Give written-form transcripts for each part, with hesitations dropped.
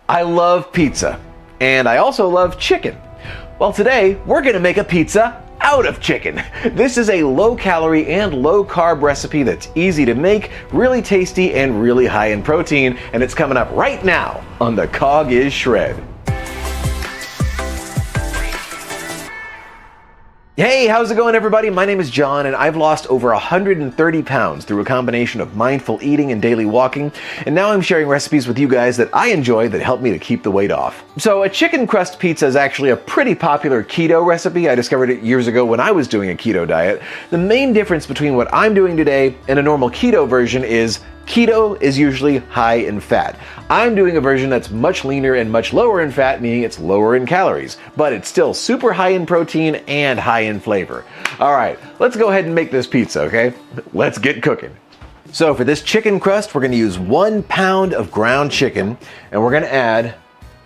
I love pizza, and I also love chicken. Well, today we're gonna make a pizza out of chicken. This is a low-calorie and low-carb recipe that's easy to make, really tasty, and really high in protein, and it's coming up right now on The Cog is Shred. Hey, how's it going, everybody? My name is John, and I've lost over 130 pounds through a combination of mindful eating and daily walking, and now I'm sharing recipes with you guys that I enjoy that help me to keep the weight off. So a chicken crust pizza is actually a pretty popular keto recipe. I discovered it years ago when I was doing a keto diet. The main difference between what I'm doing today and a normal keto version is keto is usually high in fat. I'm doing a version that's much leaner and much lower in fat, meaning it's lower in calories, but it's still super high in protein and high in flavor. All right, let's go ahead and make this pizza, okay? Let's get cooking. So for this chicken crust, we're gonna use 1 pound of ground chicken, and we're gonna add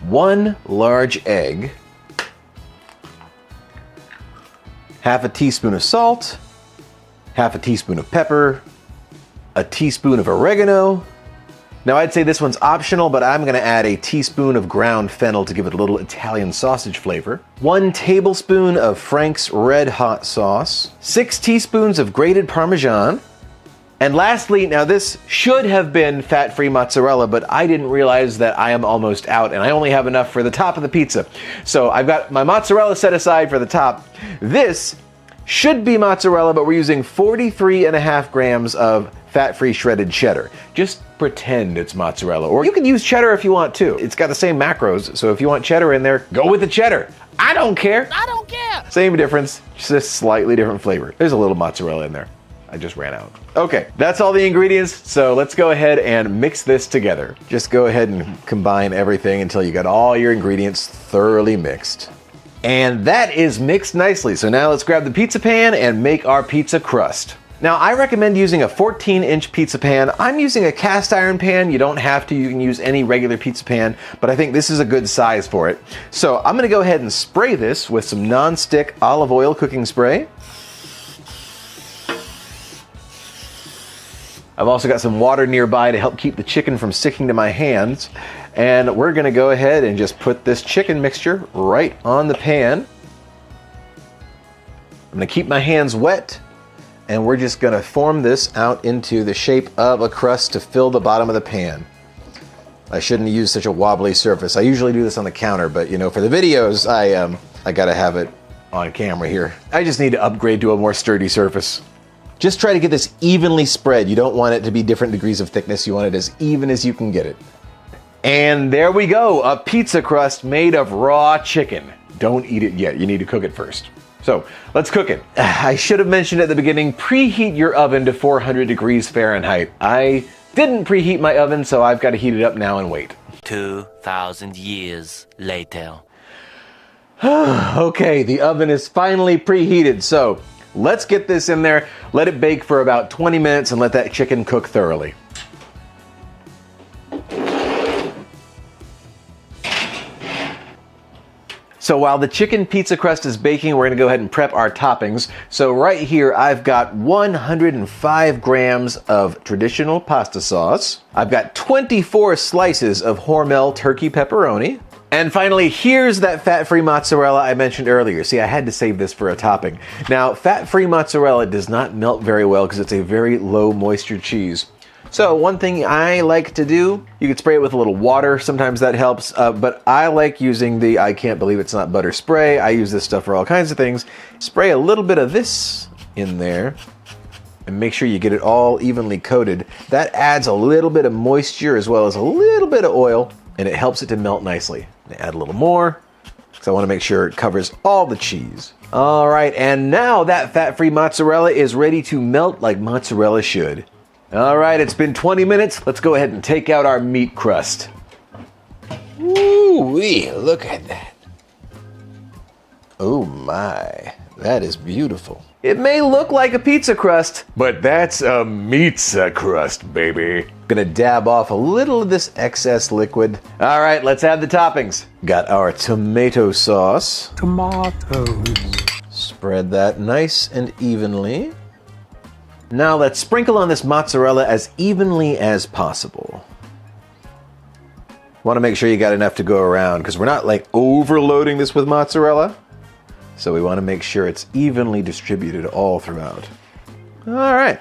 1 large egg, half a teaspoon of salt, half a teaspoon of pepper, a teaspoon of oregano. Now I'd say this one's optional, but I'm gonna add a teaspoon of ground fennel to give it a little Italian sausage flavor. 1 tablespoon of Frank's Red Hot sauce, 6 teaspoons of grated parmesan, and lastly, now this should have been fat-free mozzarella, but I didn't realize that I am almost out and I only have enough for the top of the pizza. So I've got my mozzarella set aside for the top. This should be mozzarella, but we're using 43.5 grams of fat-free shredded cheddar. Just pretend it's mozzarella. Or you can use cheddar if you want to. It's got the same macros, so if you want cheddar in there, go with the cheddar. I don't care. I don't care. Same difference, just a slightly different flavor. There's a little mozzarella in there. I just ran out. Okay, that's all the ingredients, so let's go ahead and mix this together. Just go ahead and combine everything until you got all your ingredients thoroughly mixed. And that is mixed nicely, so now let's grab the pizza pan and make our pizza crust. Now, I recommend using a 14-inch pizza pan. I'm using a cast iron pan. You don't have to. You can use any regular pizza pan, but I think this is a good size for it. So I'm gonna go ahead and spray this with some non-stick olive oil cooking spray. I've also got some water nearby to help keep the chicken from sticking to my hands. And we're gonna go ahead and just put this chicken mixture right on the pan. I'm gonna keep my hands wet, and we're just gonna form this out into the shape of a crust to fill the bottom of the pan. I shouldn't use such a wobbly surface. I usually do this on the counter, but you know, for the videos, I gotta have it on camera here. I just need to upgrade to a more sturdy surface. Just try to get this evenly spread. You don't want it to be different degrees of thickness. You want it as even as you can get it. And there we go, a pizza crust made of raw chicken. Don't eat it yet, you need to cook it first. So let's cook it. I should have mentioned at the beginning, preheat your oven to 400 degrees Fahrenheit. I didn't preheat my oven, so I've got to heat it up now and wait. 2,000 years later. Okay, the oven is finally preheated, so let's get this in there, let it bake for about 20 minutes and let that chicken cook thoroughly. So while the chicken pizza crust is baking, we're gonna go ahead and prep our toppings. So right here, I've got 105 grams of traditional pasta sauce. I've got 24 slices of Hormel turkey pepperoni. And finally, here's that fat-free mozzarella I mentioned earlier. See, I had to save this for a topping. Now, fat-free mozzarella does not melt very well because it's a very low moisture cheese. So one thing I like to do, you could spray it with a little water, sometimes that helps, but I like using the I can't believe it's not butter spray. I use this stuff for all kinds of things. Spray a little bit of this in there and make sure you get it all evenly coated. That adds a little bit of moisture as well as a little bit of oil, and it helps it to melt nicely. Add a little more, because I want to make sure it covers all the cheese. All right, and now that fat-free mozzarella is ready to melt like mozzarella should. All right, it's been 20 minutes. Let's go ahead and take out our meat crust. Ooh-wee, look at that. Oh my, that is beautiful. It may look like a pizza crust, but that's a MEATZA crust, baby. Gonna dab off a little of this excess liquid. All right, let's add the toppings. Got our tomato sauce. Tomatoes. Spread that nice and evenly. Now let's sprinkle on this mozzarella as evenly as possible. Want to make sure you got enough to go around because we're not like overloading this with mozzarella. So we want to make sure it's evenly distributed all throughout. All right,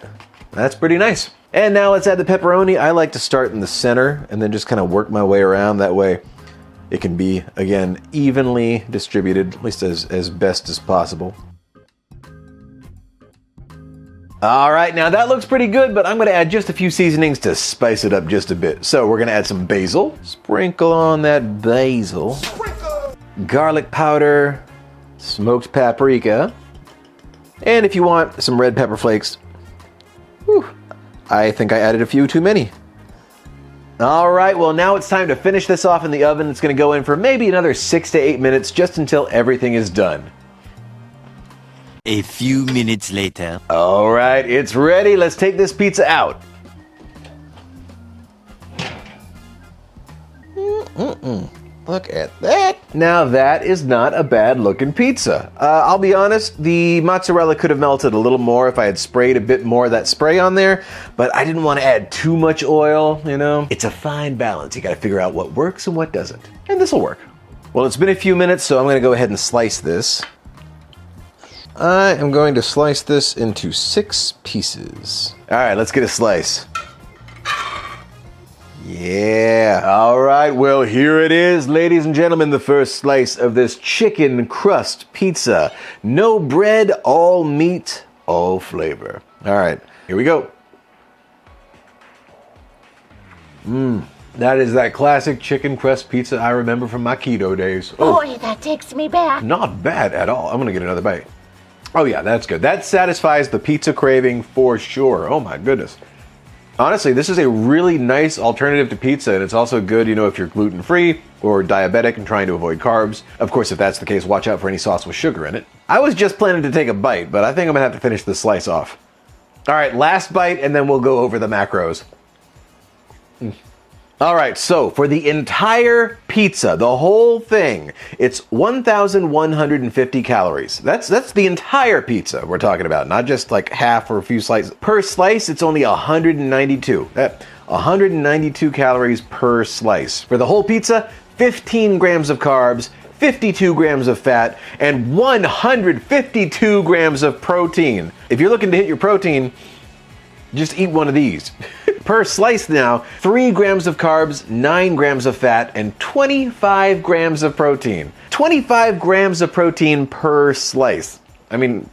that's pretty nice. And now let's add the pepperoni. I like to start in the center and then just kind of work my way around. That way it can be, again, evenly distributed, at least as best as possible. All right, now that looks pretty good, but I'm gonna add just a few seasonings to spice it up just a bit. So we're gonna add some basil. Sprinkle on that basil. Sprinkle. Garlic powder, smoked paprika, and if you want some red pepper flakes, whew, I think I added a few too many. All right, well now it's time to finish this off in the oven. It's gonna go in for maybe another 6 to 8 minutes just until everything is done. A few minutes later. All right, it's ready. Let's take this pizza out. Look at that. Now that is not a bad looking pizza. I'll be honest, the mozzarella could have melted a little more if I had sprayed a bit more of that spray on there, but I didn't want to add too much oil, you know? It's a fine balance. You got to figure out what works and what doesn't. And this will work. Well, it's been a few minutes, so I'm going to go ahead and slice this. I am going to slice this into 6 pieces. All right, let's get a slice. Yeah. All right, well, here it is, ladies and gentlemen, the first slice of this chicken crust pizza. No bread, all meat, all flavor. All right, here we go. That is that classic chicken crust pizza I remember from my keto days. Oh, boy, that takes me back. not bad at all. I'm gonna get another bite. Oh yeah, that's good. That satisfies the pizza craving for sure. Oh my goodness. Honestly, this is a really nice alternative to pizza, and it's also good, you know, if you're gluten-free or diabetic and trying to avoid carbs. Of course, if that's the case, watch out for any sauce with sugar in it. I was just planning to take a bite, but I think I'm gonna have to finish this slice off. All right, last bite, and then we'll go over the macros. All right, so for the entire pizza, the whole thing, it's 1,150 calories. That's the entire pizza we're talking about, not just like half or a few slices. Per slice, it's only 192. 192 calories per slice. For the whole pizza, 15 grams of carbs, 52 grams of fat, and 152 grams of protein. If you're looking to hit your protein, just eat one of these. Per slice now, 3 grams of carbs, 9 grams of fat, and 25 grams of protein. 25 grams of protein per slice. I mean,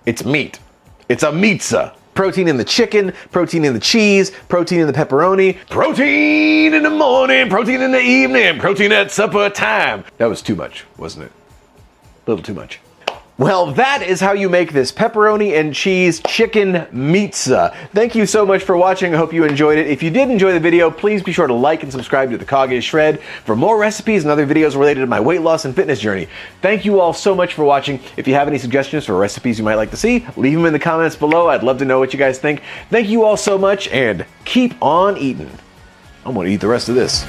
it's meat. It's a MEATZA. Protein in the chicken, protein in the cheese, protein in the pepperoni, protein in the morning, protein in the evening, protein at supper time. That was too much, wasn't it? A little too much. Well, that is how you make this pepperoni and cheese chicken MEATZA. Thank you so much for watching. I hope you enjoyed it. If you did enjoy the video, please be sure to like and subscribe to the Cog is Shred for more recipes and other videos related to my weight loss and fitness journey. Thank you all so much for watching. If you have any suggestions for recipes you might like to see, leave them in the comments below. I'd love to know what you guys think. Thank you all so much, and keep on eating. I'm gonna eat the rest of this.